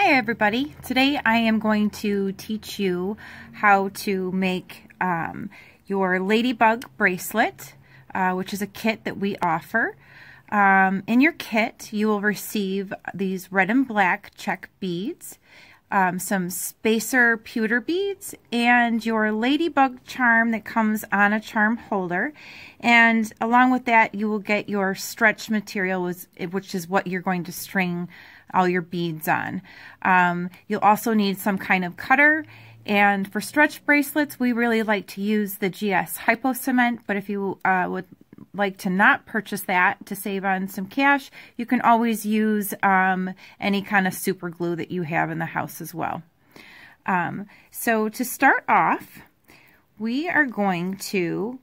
Hi everybody. Today I am going to teach you how to make your Ladybug bracelet, which is a kit that we offer. In your kit you will receive these red and black check beads, some spacer pewter beads, and your Ladybug charm that comes on a charm holder. And along with that you will get your stretch material, which is what you're going to string all your beads on. You'll also need some kind of cutter, and for stretch bracelets we really like to use the GS Hypo Cement, but if you would like to not purchase that to save on some cash, you can always use any kind of super glue that you have in the house as well. So to start off, we are going to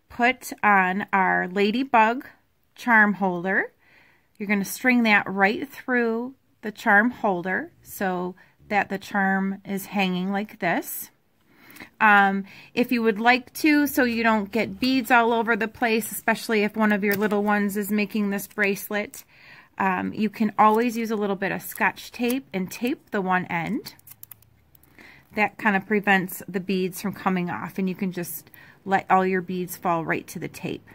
put on our Ladybug charm holder. You're going to string that right through the charm holder so that the charm is hanging like this. If you would like to, so you don't get beads all over the place, especially if one of your little ones is making this bracelet, you can always use a little bit of Scotch tape and tape the one end. That kind of prevents the beads from coming off, and you can just let all your beads fall right to the tape.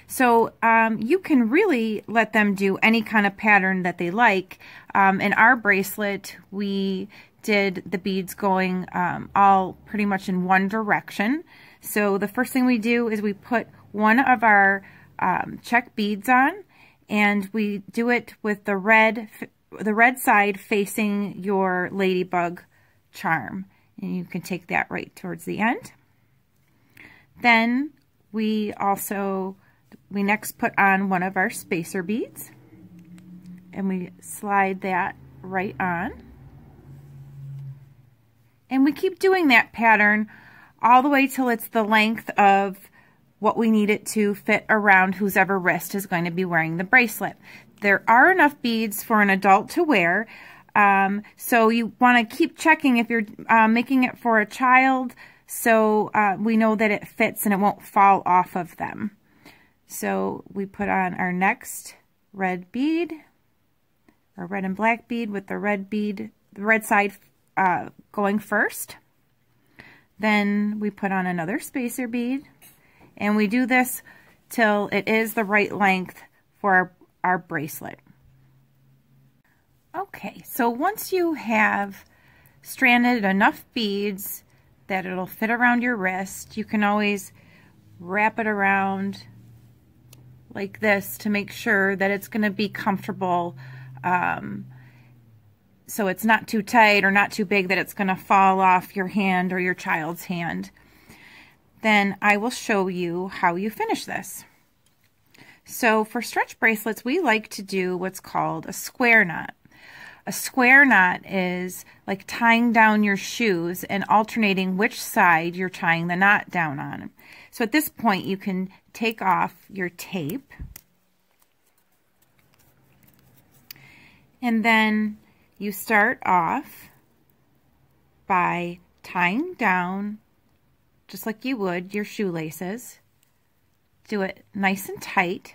So you can really let them do any kind of pattern that they like. In our bracelet, we did the beads going all pretty much in one direction. So the first thing we do is we put one of our check beads on, and we do it with the red side facing your Ladybug charm. And you can take that right towards the end. Then we next put on one of our spacer beads, and we slide that right on. And we keep doing that pattern all the way till it's the length of what we need it to fit around whoever wrist is going to be wearing the bracelet. There are enough beads for an adult to wear, so you want to keep checking if you're making it for a child, so we know that it fits and it won't fall off of them. So we put on our next red bead, our red and black bead with the red bead, the red side going first. Then we put on another spacer bead, and we do this till it is the right length for our bracelet. Okay, so once you have stranded enough beads that it'll fit around your wrist, you can always wrap it around like this to make sure that it's going to be comfortable, so it's not too tight or not too big that it's going to fall off your hand or your child's hand. Then I will show you how you finish this. So for stretch bracelets, we like to do what's called a square knot. A square knot is like tying down your shoes and alternating which side you're tying the knot down on. So at this point you can take off your tape, and then you start off by tying down just like you would your shoelaces. Do it nice and tight.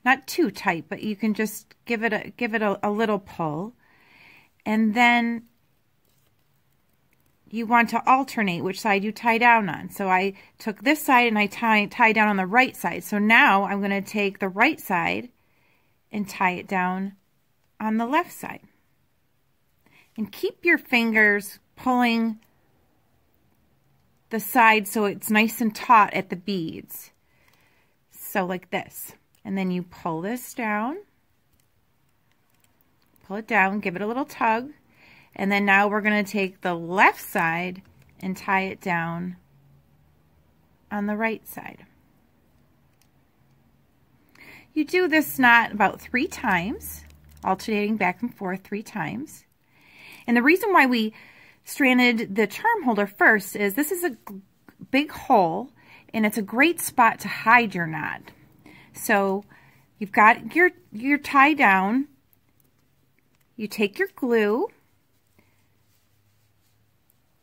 Not too tight, but you can just give it a little pull. And then you want to alternate which side you tie down on. So I took this side and I tie down on the right side. So now I'm going to take the right side and tie it down on the left side. And keep your fingers pulling the side so it's nice and taut at the beads. So like this. And then you pull this down, pull it down, give it a little tug, and then now we're going to take the left side and tie it down on the right side. You do this knot about 3 times, alternating back and forth 3 times. And the reason why we stranded the charm holder first is this is a big hole, and it's a great spot to hide your knot. So you've got your tie down, you take your glue,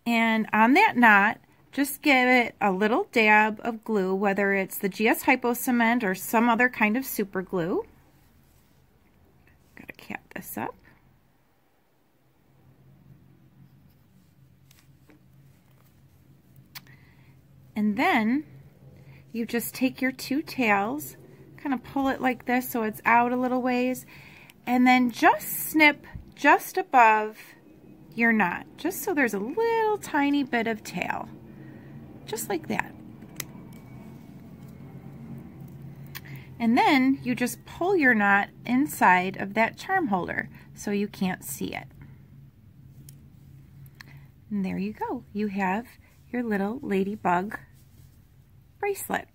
and on that knot, just give it a little dab of glue, whether it's the GS Hypo Cement or some other kind of super glue. Gotta cap this up. And then you just take your two tails, kind of pull it like this so it's out a little ways, and then just snip just above your knot, just so there's a little tiny bit of tail, just like that. And then you just pull your knot inside of that charm holder so you can't see it. And there you go. You have your little ladybug bracelet.